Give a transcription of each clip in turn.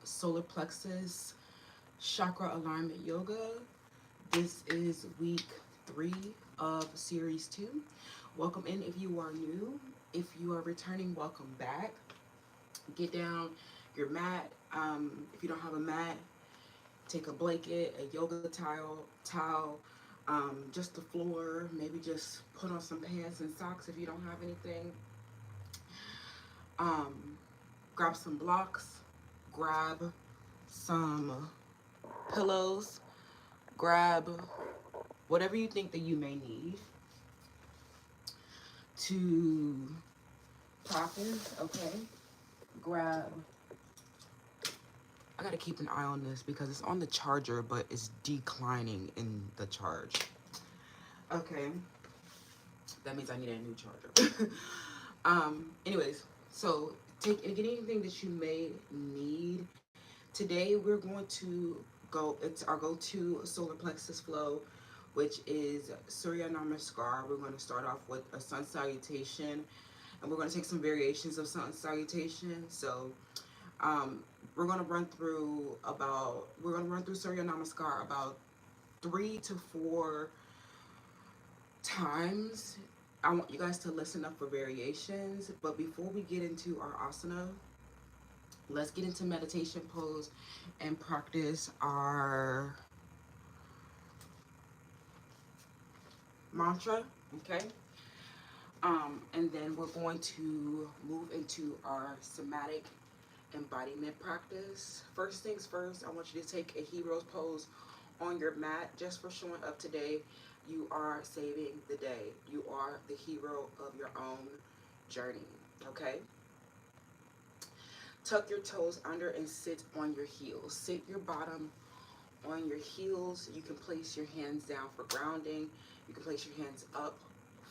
Solar Plexus Chakra Alignment Yoga. This is week 3 of series 2. Welcome in if you are new. If you are returning, welcome back. Get down your mat. If you don't have a mat, take a blanket, a yoga towel, just the floor. Maybe just put on some pants and socks if you don't have anything. Um, Grab some blocks, grab some pillows, grab whatever you think that you may need to practice, okay? Grab, I gotta keep an eye on this because it's on the charger, but it's declining in the charge. Okay, that means I need a new charger. Anyways, so get anything that you may need. Today we're going to it's our go-to solar plexus flow, which is Surya Namaskar. We're going to start off with a sun salutation, and we're going to take some variations of sun salutation. So um, we're going to run through Surya Namaskar about 3 to 4 times. I want you guys to listen up for variations, but before we get into our asana, let's get into meditation pose and practice our mantra, okay? And then we're going to move into our somatic embodiment practice. First things first, I want you to take a hero's pose on your mat just for showing up today. You are saving the day. You are the hero of your own journey, okay? Tuck your toes under and sit on your heels. Sit your bottom on your heels. You can place your hands down for grounding. You can place your hands up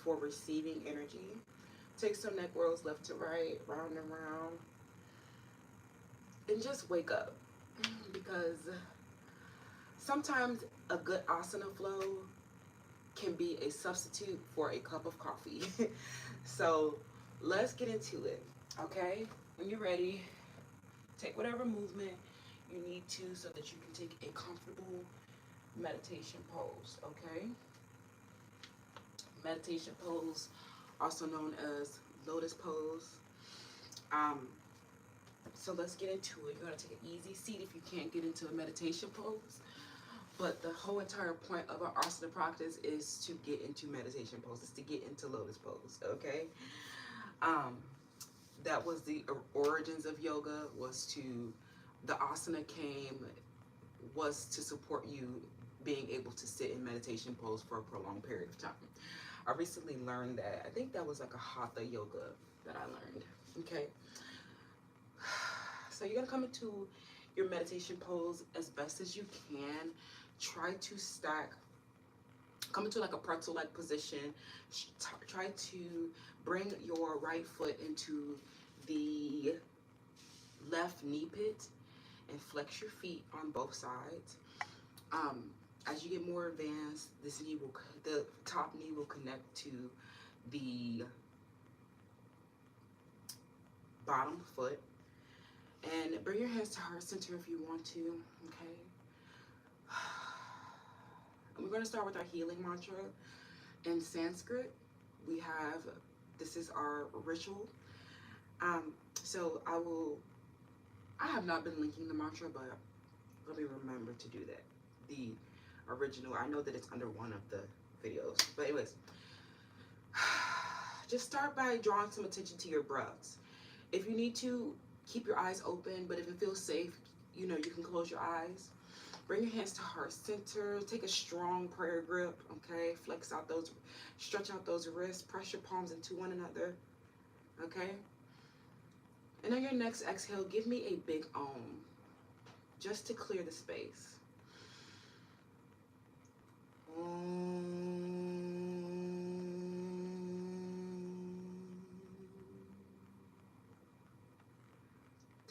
for receiving energy. Take some neck rolls left to right, round and round. And just wake up. Because sometimes a good asana flow can be a substitute for a cup of coffee. So let's get into it, okay? When you're ready, take whatever movement you need to so that you can take a comfortable meditation pose, okay? Meditation pose, also known as lotus pose. So let's get into it. You're gonna take an easy seat if you can't get into a meditation pose. But the whole entire point of our asana practice is to get into meditation pose, is to get into lotus pose, okay? That was the origins of yoga, the asana was to support you being able to sit in meditation pose for a prolonged period of time. I recently learned that. I think that was like a hatha yoga that I learned. Okay. So you're gonna come into your meditation pose as best as you can. Try to come into like a pretzel-like position. Try to bring your right foot into the left knee pit and flex your feet on both sides. As you get more advanced, the top knee will connect to the bottom foot. And bring your hands to heart center if you want to, okay? And we're going to start with our healing mantra. In Sanskrit, this is our ritual. So I have not been linking the mantra, but let me remember to do that. The original, I know that it's under one of the videos. But anyways, just start by drawing some attention to your breaths. If you need to, keep your eyes open, but if it feels safe, you can close your eyes. Bring your hands to heart center. Take a strong prayer grip, okay? Stretch out those wrists. Press your palms into one another, okay? And on your next exhale, give me a big om, just to clear the space.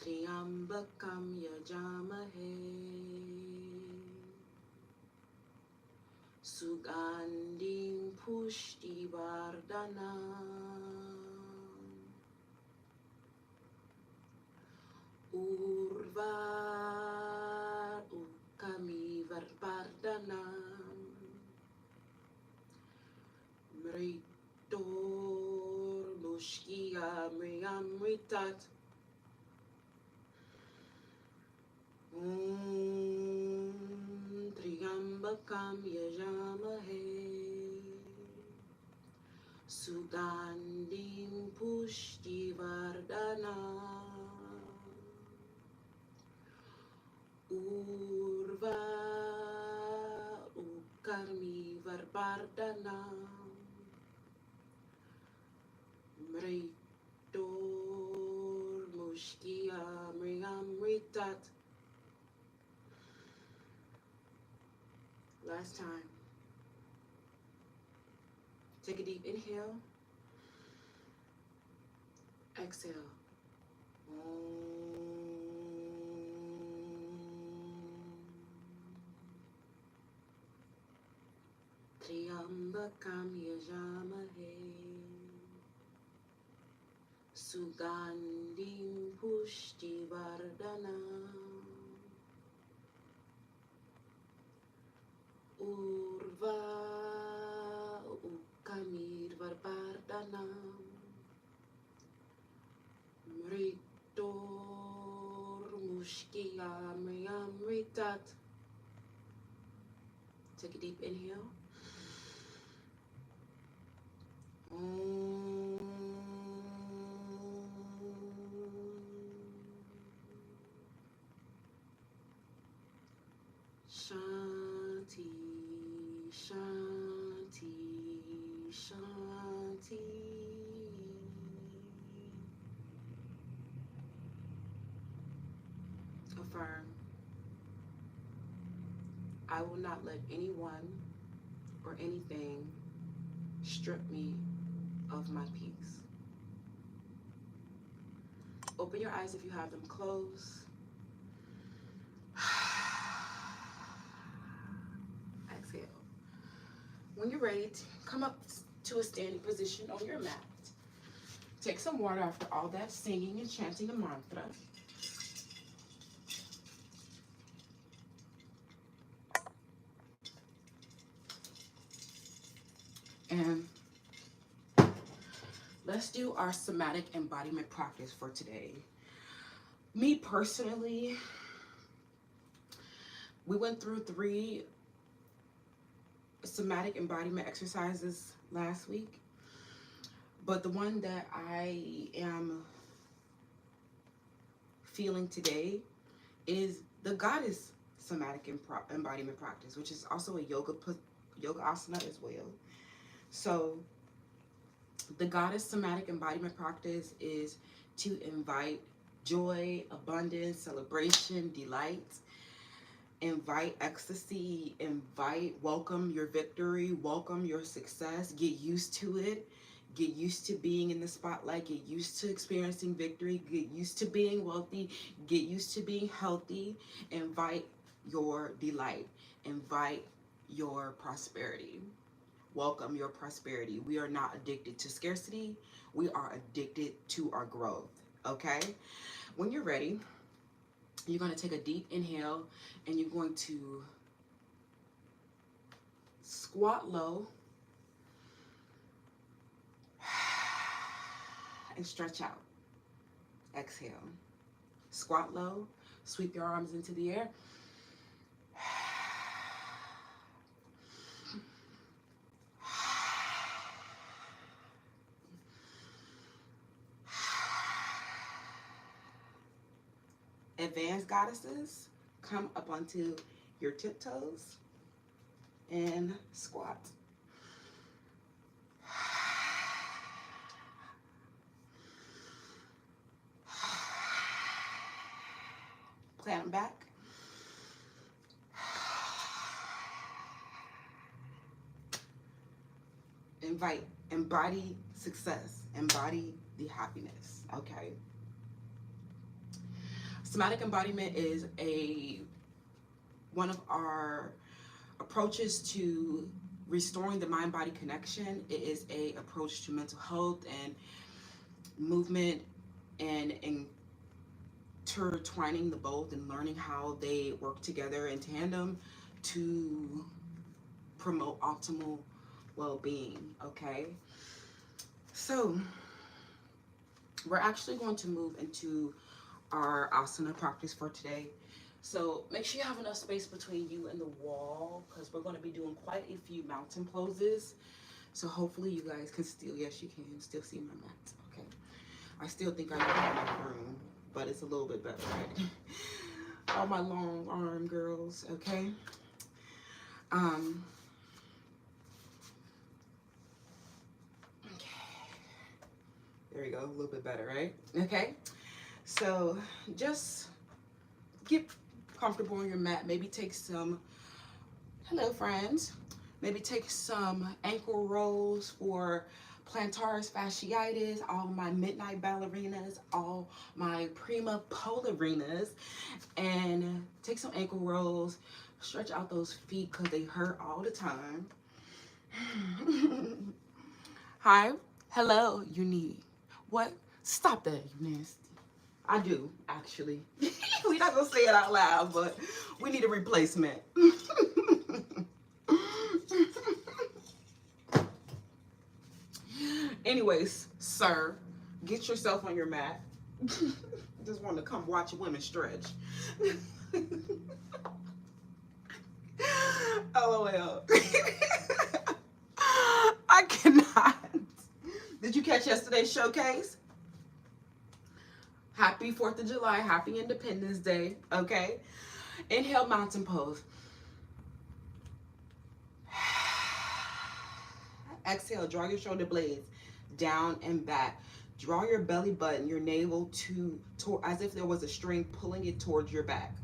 Triambakam yajamahe Sugandhim pushti vardhanam Urva Ritat. Triambakam Yajamahe Sugandhim Pushtivardhana Urva Ukarmi Varbardhana Mritor Mushkia Mriam Ritat. Last time. Take a deep inhale. Exhale. Triambakam Yajamahe Sugandhim Pushtivardhana Urva Ukamir Varbardhana Mritor Mushkia Mriam Ritat. Take a deep inhale. Shanti, Shanti, Shanti. Affirm, I will not let anyone or anything strip me of my peace. Open your eyes if you have them closed. Exhale. When you're ready, come up to a standing position on your mat. Take some water after all that singing and chanting a mantra. And let's do our somatic embodiment practice for today. Me personally, we went through 3 somatic embodiment exercises last week, but the one that I am feeling today is the goddess somatic embodiment practice, which is also a yoga asana as well. So the goddess somatic embodiment practice is to invite joy, abundance, celebration, delight, invite ecstasy, welcome your victory, welcome your success, get used to it, get used to being in the spotlight, get used to experiencing victory, get used to being wealthy, get used to being healthy, invite your delight, invite your prosperity. Welcome your prosperity. We are not addicted to scarcity. We are addicted to our growth. Okay? When you're ready, you're going to take a deep inhale and you're going to squat low and stretch out. Exhale. Squat low. Sweep your arms into the air. Advanced goddesses, come up onto your tiptoes and squat. Plant them back. Embody success, embody the happiness, okay? Somatic embodiment is one of our approaches to restoring the mind-body connection. It is an approach to mental health and movement and intertwining the both and learning how they work together in tandem to promote optimal well-being, okay? So we're actually going to move into our asana practice for today. So make sure you have enough space between you and the wall because we're going to be doing quite a few mountain poses. So hopefully you guys can still, yes you can, still see my mat. Okay. I still think I need enough room, but it's a little bit better, right? All my long arm girls, okay? Okay. There we go, a little bit better, right? Okay. So just get comfortable on your mat. Maybe take some, hello friends, maybe take some ankle rolls for plantaris fasciitis, all my midnight ballerinas, all my prima polarinas, and take some ankle rolls, stretch out those feet because they hurt all the time. Hi, hello, you need, what? Stop that, you nasty. I do, actually. We're not gonna say it out loud, but we need a replacement. Anyways, sir, get yourself on your mat. Just want to come watch women stretch. LOL. I cannot. Did you catch yesterday's showcase? Happy 4th of July. Happy Independence Day. Okay. Inhale, mountain pose. Exhale, draw your shoulder blades down and back. Draw your belly button, your navel to as if there was a string pulling it towards your back.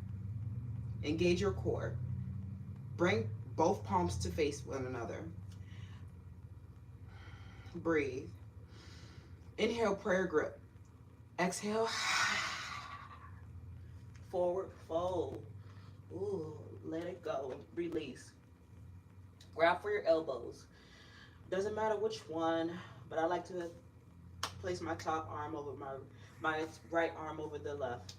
Engage your core. Bring both palms to face one another. Breathe. Inhale, prayer grip. Exhale. Forward fold. Ooh, let it go. Release. Grab for your elbows. Doesn't matter which one, but I like to place my top arm over my right arm over the left.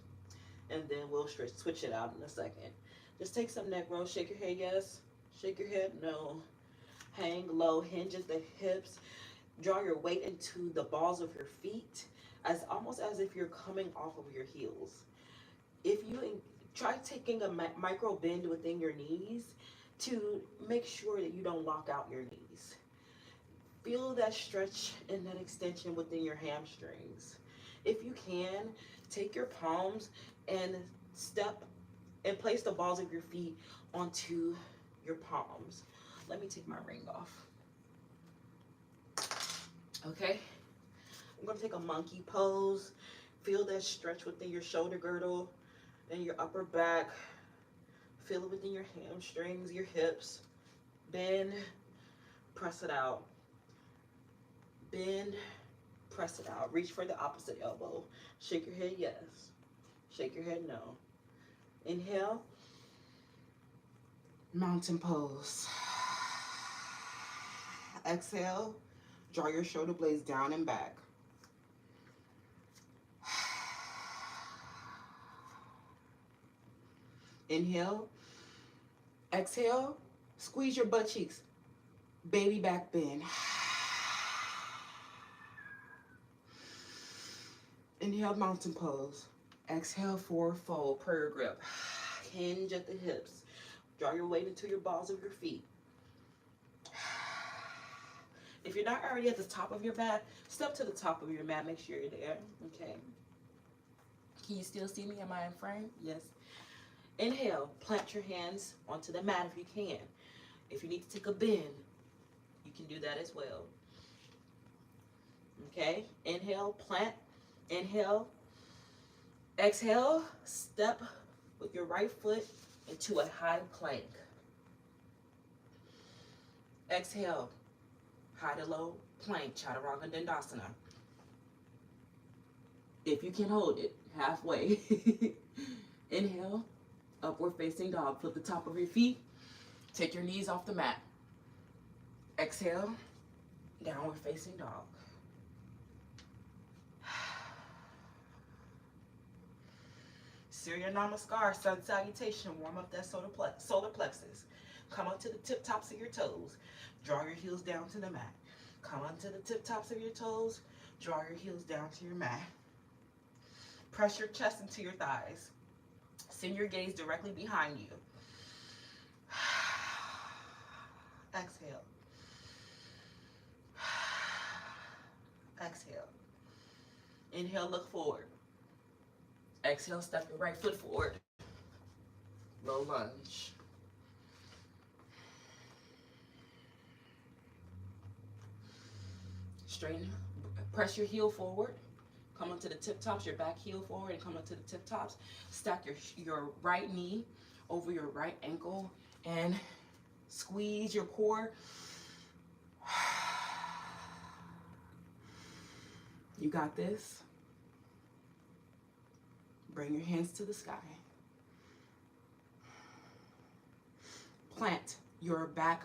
And then we'll switch it out in a second. Just take some neck rolls. Shake your head, yes. Shake your head, no. Hang low, hinge at the hips. Draw your weight into the balls of your feet, almost as if you're coming off of your heels. If you try taking a micro bend within your knees to make sure that you don't lock out your knees. Feel that stretch and that extension within your hamstrings. If you can, take your palms and step and place the balls of your feet onto your palms. Let me take my ring off. Okay, I'm going to take a monkey pose. Feel that stretch within your shoulder girdle and your upper back. Feel it within your hamstrings, your hips. Bend, press it out. Bend, press it out. Reach for the opposite elbow. Shake your head, yes. Shake your head, no. Inhale, mountain pose. Exhale, draw your shoulder blades down and back. Inhale, exhale, squeeze your butt cheeks. Baby back bend. Inhale, mountain pose. Exhale, forward fold, prayer grip. Hinge at the hips. Draw your weight into your balls of your feet. If you're not already at the top of your mat, step to the top of your mat. Make sure you're there. Okay. Can you still see me? Am I in frame? Yes. Inhale. Plant your hands onto the mat if you can. If you need to take a bend, you can do that as well. Okay. Inhale. Plant. Inhale. Exhale. Step with your right foot into a high plank. Exhale. High to low plank, Chaturanga Dandasana. If you can hold it halfway. Inhale, upward facing dog. Flip the top of your feet. Take your knees off the mat. Exhale, downward facing dog. Surya Namaskar, sun salutation. Warm up that solar plexus. Come up to the tip tops of your toes. Draw your heels down to the mat. Come onto the tip tops of your toes. Draw your heels down to your mat. Press your chest into your thighs. Send your gaze directly behind you. Exhale. Exhale. Inhale, look forward. Exhale, step your right foot forward. Low lunge. Straighten, press your heel forward. Come onto the tip tops, your back heel forward and come onto the tip tops. Stack your right knee over your right ankle and squeeze your core. You got this. Bring your hands to the sky. Plant your back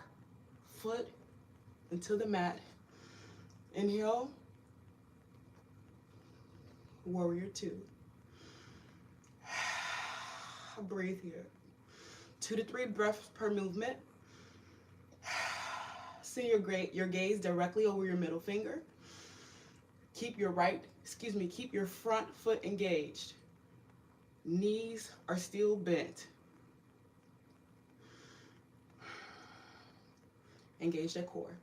foot into the mat. Inhale. Warrior two. Breathe here. 2 to 3 breaths per movement. Send your gaze directly over your middle finger. Keep your keep your front foot engaged. Knees are still bent. Engage that core.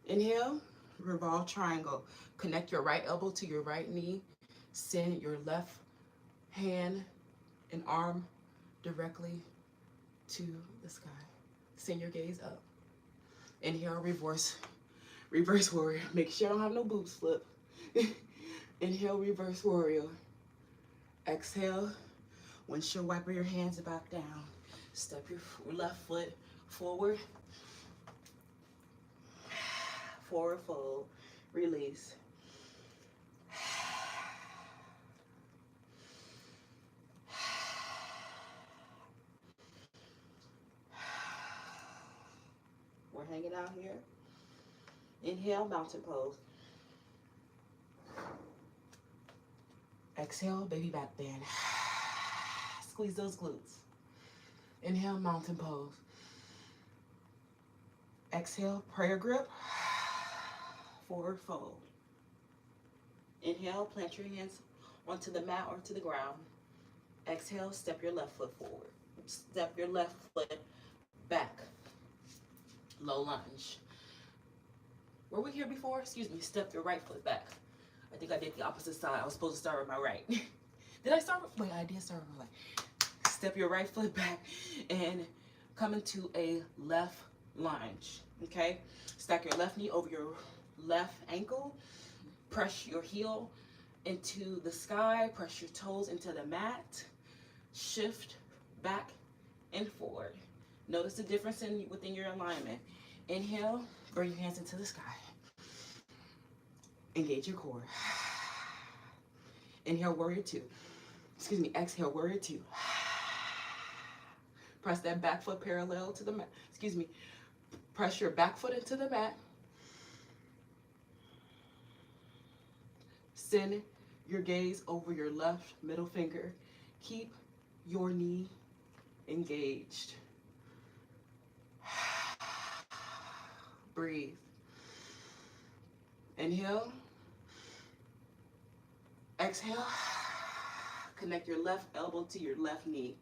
Inhale, revolve triangle. Connect your right elbow to your right knee. Send your left hand and arm directly to the sky. Send your gaze up. Inhale, reverse warrior. Make sure I don't have no boobs flip. Inhale, reverse warrior. Exhale, windshield wiper your hands back down. Step your left foot forward. Forward fold, release. We're hanging out here. Inhale, mountain pose. Exhale, baby back bend. Squeeze those glutes. Inhale, mountain pose. Exhale, prayer grip. Forward fold. Inhale, plant your hands onto the mat or to the ground. Exhale, step your left foot forward. Step your left foot back. Low lunge. Were we here before? Excuse me, step your right foot back. I think I did the opposite side. I was supposed to start with my right. Did I start with, wait, I did start with my right. Step your right foot back and come into a left lunge, okay? Stack your left knee over your left ankle. Press your heel into the sky. Press your toes into the mat. Shift back and forward. Notice the difference within your alignment. Inhale, bring your hands into the sky. Engage your core. Inhale, warrior two. Excuse me, exhale, warrior two. Press that back foot parallel to the mat. Excuse me. Press your back foot into the mat. Send your gaze over your left middle finger. Keep your knee engaged. Breathe. Inhale. Exhale. Connect your left elbow to your left knee.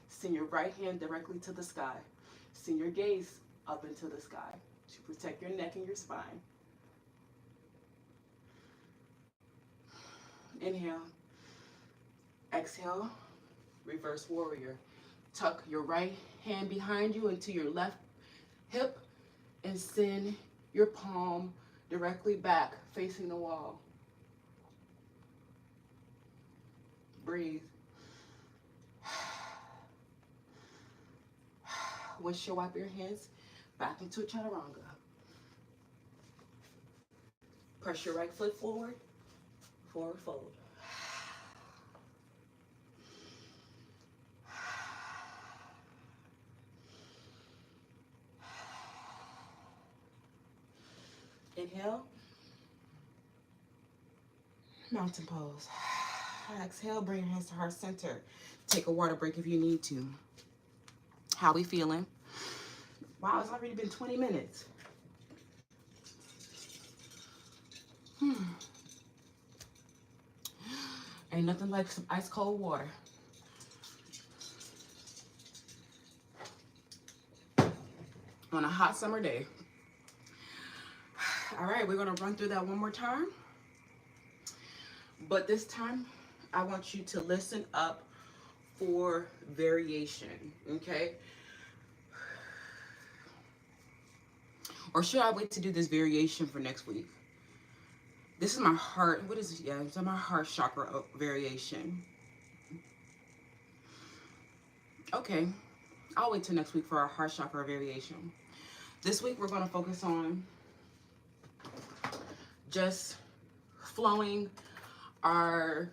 Send your right hand directly to the sky. Send your gaze up into the sky to protect your neck and your spine. Inhale. Exhale. Reverse warrior. Tuck your right hand behind you into your left hip and send your palm directly back, facing the wall. Breathe. Windshield wipe your hands back into chaturanga. Press your right foot forward, forward fold. Inhale, mountain pose. Exhale, bring your hands to heart center. Take a water break if you need to. How we feeling? Wow, it's already been 20 minutes. Ain't nothing like some ice cold water. On a hot summer day. All right, we're gonna run through that one more time. But this time, I want you to listen up for variation, okay? Or should I wait to do this variation for next week? This is my heart, what is it? Yeah, it's my heart chakra variation. Okay, I'll wait till next week for our heart chakra variation. This week, we're gonna focus on just flowing our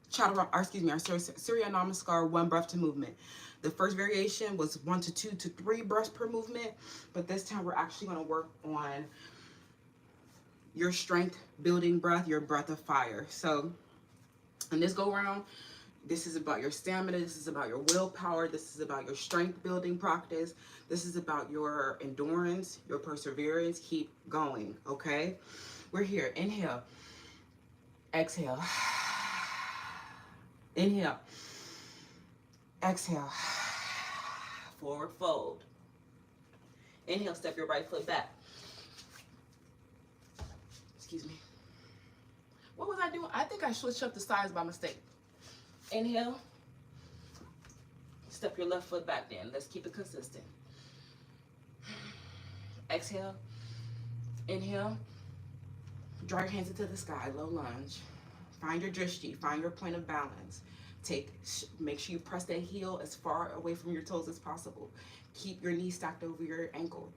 Surya Namaskar, one breath to movement. The first variation was 1 to 2 to 3 breaths per movement, but this time we're actually going to work on your strength building breath, your breath of fire. So in this go round, this is about your stamina, this is about your willpower, this is about your strength building practice, this is about your endurance, your perseverance. Keep going, okay? We're here. Inhale, exhale. Inhale, exhale, forward fold. Inhale, step your right foot back. Excuse me. What was I doing? I think I switched up the sides by mistake. Inhale, step your left foot back then. Let's keep it consistent. Exhale, inhale, draw your hands into the sky, low lunge. Find your drishti, find your point of balance. Make sure you press that heel as far away from your toes as possible. Keep your knee stacked over your ankle.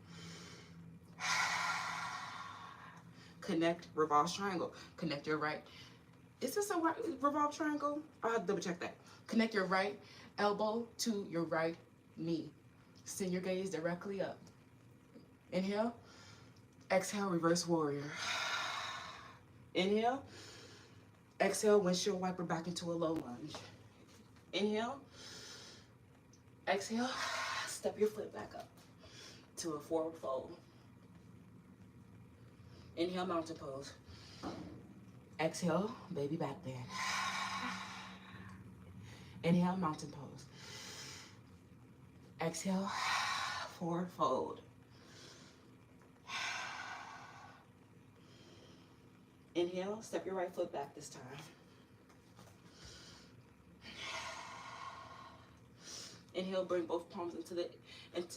Connect, revolve triangle. Connect your right. Is this a revolve triangle? I'll have to double check that. Connect your right elbow to your right knee. Send your gaze directly up. Inhale, exhale, reverse warrior. Inhale, exhale, windshield wiper back into a low lunge. Inhale, exhale, step your foot back up to a forward fold. Inhale, mountain pose. Exhale, baby back bend. Inhale, mountain pose. Exhale, forward fold. Inhale, step your right foot back this time. Inhale, bring both palms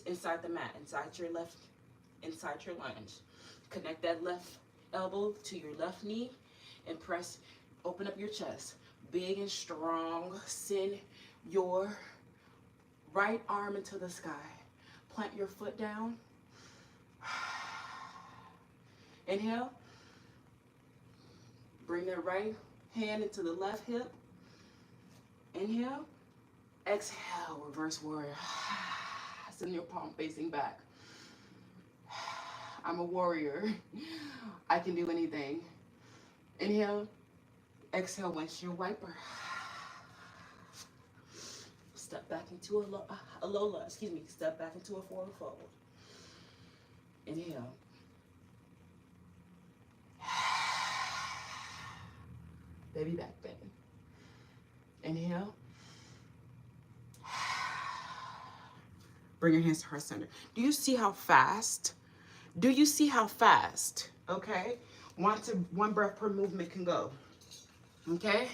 inside the mat, inside your lunge. Connect that left elbow to your left knee and press, open up your chest. Big and strong. Send your right arm into the sky. Plant your foot down. Inhale. Bring that right hand into the left hip. Inhale. Exhale, reverse warrior. Send your palm facing back. I'm a warrior. I can do anything. Inhale. Exhale, windshield wiper. Step back into a low lunge. Excuse me. Step back into a forward fold. Inhale. Baby back bend. Inhale. Bring your hands to heart center. Do you see how fast? Do you see how fast? Okay. One breath per movement can go. Okay.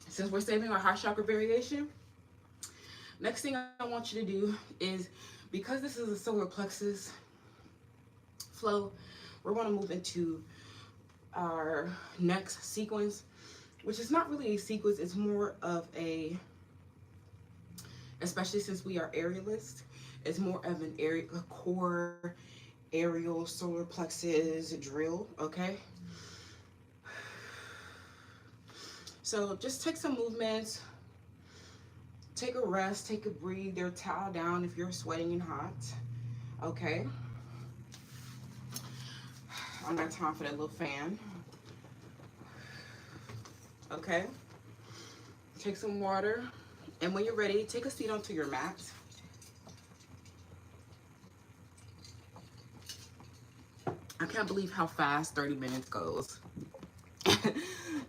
Since we're saving our heart chakra variation, next thing I want you to do is, because this is a solar plexus flow, we're going to move into our next sequence, which is not really a sequence, it's more of especially since we are aerialists, it's more of a core aerial solar plexus drill, okay? So just take some movements, take a rest, take a breather, towel down if you're sweating and hot, okay? I don't got time for that little fan. Okay? Take some water, and when you're ready, take a seat onto your mat. I can't believe how fast 30 minutes goes.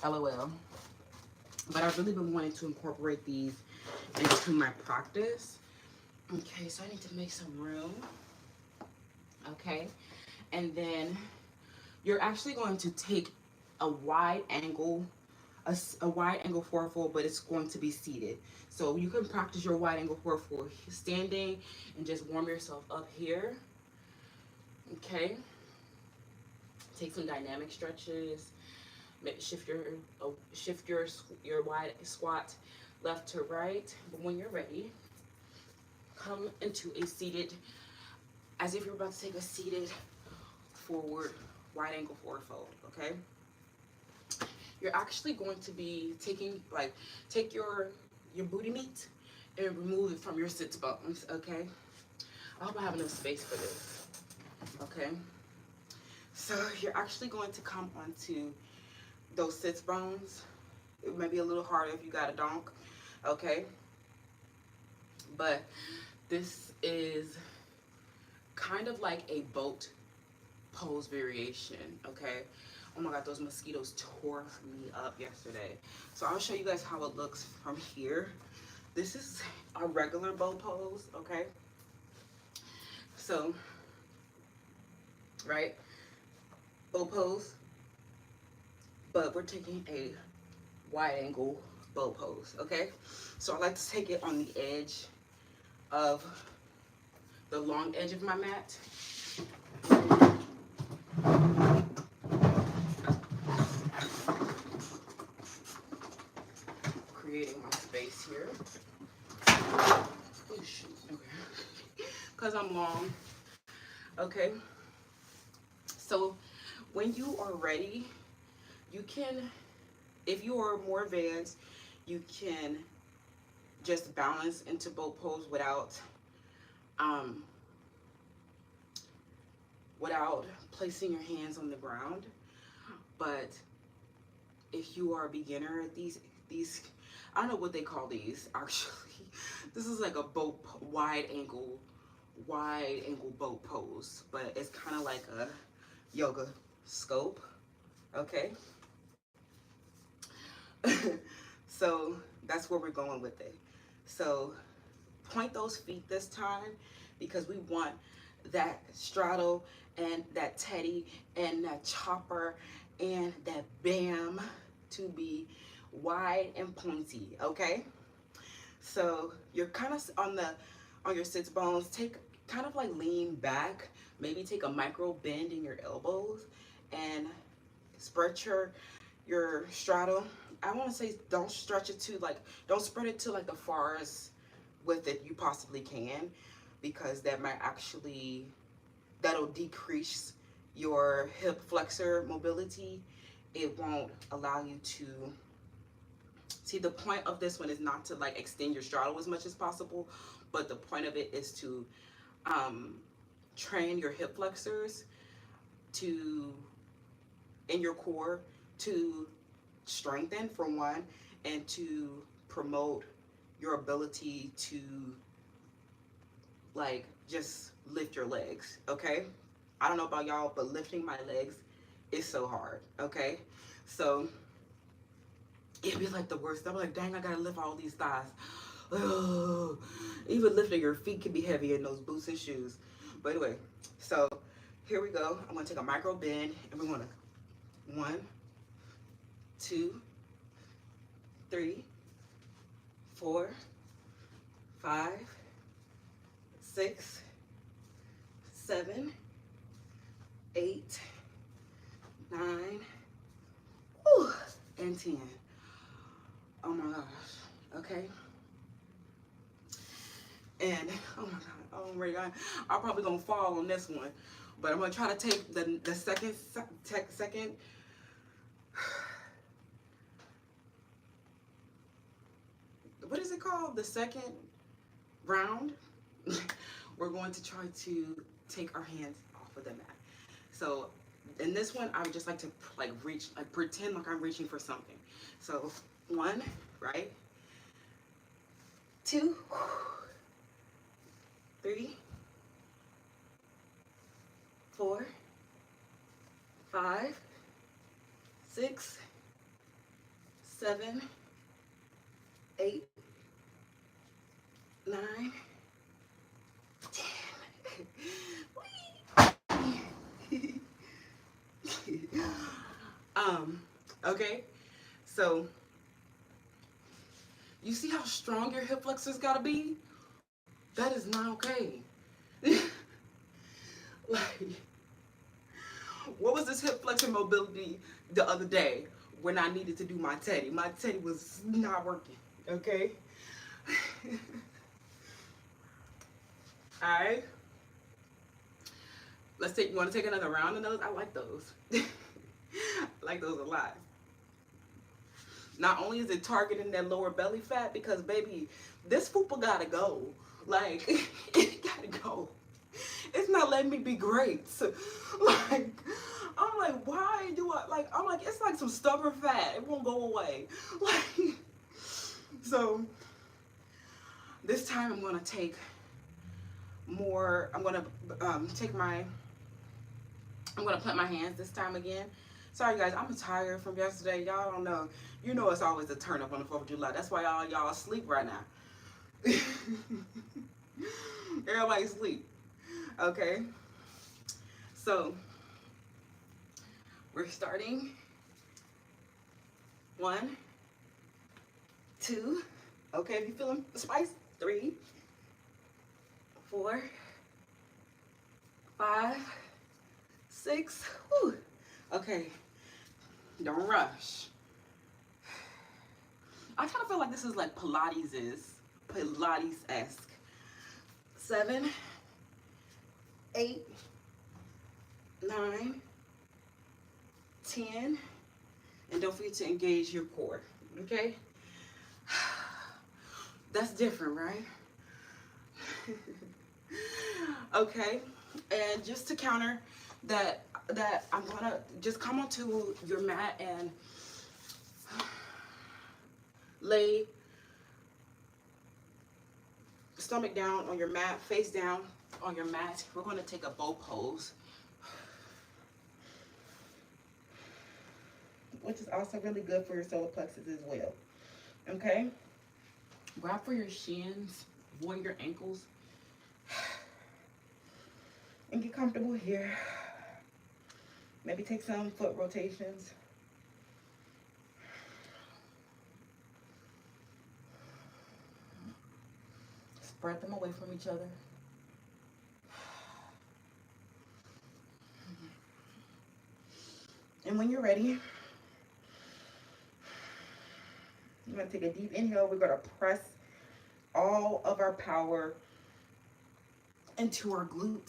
LOL. But I've really been wanting to incorporate these into my practice. Okay, so I need to make some room. Okay, and then you're actually going to take a wide angle, a wide angle forefold, but it's going to be seated. So you can practice your wide angle forefold standing and just warm yourself up here. Okay, take some dynamic stretches. Shift your wide squat left to right. But when you're ready, come into a seated, as if you're about to take a seated forward wide angle forward fold. Okay, you're actually going to be taking, like, take your booty meat and remove it from your sits bones. Okay, I hope I have enough space for this. Okay, so you're actually going to come onto those sits bones. It may be a little harder if you got a donk. Okay, but this is kind of like a boat pose variation. Okay, oh my god, those mosquitoes tore me up yesterday. So I'll show you guys how it looks from here. This is a regular boat pose. Okay, so right, boat pose, but we're taking a wide angle boat pose. Okay, so I like to take it on the edge of the long edge of my mat. Creating my space here. Oh shoot, okay. Because I'm long. Okay. So when you are ready, you can, if you are more advanced, you can just balance into boat pose without placing your hands on the ground. But if you are a beginner at these I don't know what they call these actually. This is like a boat wide angle boat pose, but it's kind of like a yoga scope. Okay. So that's where we're going with it. So point those feet this time, because we want that straddle and that teddy and that chopper and that bam to be wide and pointy. Okay, so you're kind of on your sits bones. Take kind of like lean back, maybe take a micro bend in your elbows and spread your straddle. I want to say don't stretch it to, like, don't spread it to like the farthest with it you possibly can, because that might actually, that'll decrease your hip flexor mobility. It won't allow you to see, the point of this one is not to like extend your straddle as much as possible, but the point of it is to train your hip flexors to, in your core, to strengthen for one, and to promote your ability to like just lift your legs. Okay, I don't know about y'all, but lifting my legs is so hard. Okay, so it'd be like the worst. I'm like, dang, I gotta lift all these thighs. Ugh. Even lifting your feet can be heavy in those boots and shoes. But anyway, so here we go. I'm gonna take a micro bend, and we're gonna 1, 2, 3, 4, 5, 6, 7, 8, 9, whew, and 10. Oh my gosh. Okay. And oh my god, oh my god, I'm probably gonna fall on this one, but I'm gonna try to take the second, what is it called? The second round. We're going to try to take our hands off of the mat. So in this one, I would just like to like reach, like pretend like I'm reaching for something. So 1, right? 2, 3, 4, 5, 6, 7, 8, 9, 10. Okay, so you see how strong your hip flexors gotta be? That is not okay. Like, what was this hip flexor mobility the other day when I needed to do my teddy? My teddy was not working, okay? All right. You want to take another round of those? I like those. I like those a lot. Not only is it targeting that lower belly fat, because baby, this fupa gotta go. Like, it gotta go. It's not letting me be great. So, like, I'm like, why do I, like, I'm like, it's like some stubborn fat. It won't go away. Like, so, this time I'm gonna take more, I'm gonna put my hands this time again. Sorry guys, I'm tired from yesterday. Y'all don't know. You know it's always a turn up on the 4th of July. That's why y'all asleep right now. Everybody sleep. Okay. So we're starting. 1, 2. Okay, if you feeling the spice. 3, 4, 5, 6. Whew. Okay. Don't rush. I kind of feel like this is like Pilates-esque. 7, 8, 9, 10, and don't forget to engage your core. Okay? That's different, right? Okay, and just to counter that I'm gonna just come onto your mat and lay stomach down on your mat, face down on your mat. We're going to take a bow pose, which is also really good for your solar plexus as well. Okay, grab for your shins, avoid your ankles, and get comfortable here. Maybe take some foot rotations. Spread them away from each other. And when you're ready, you're going to take a deep inhale. We're going to press all of our power into our glutes.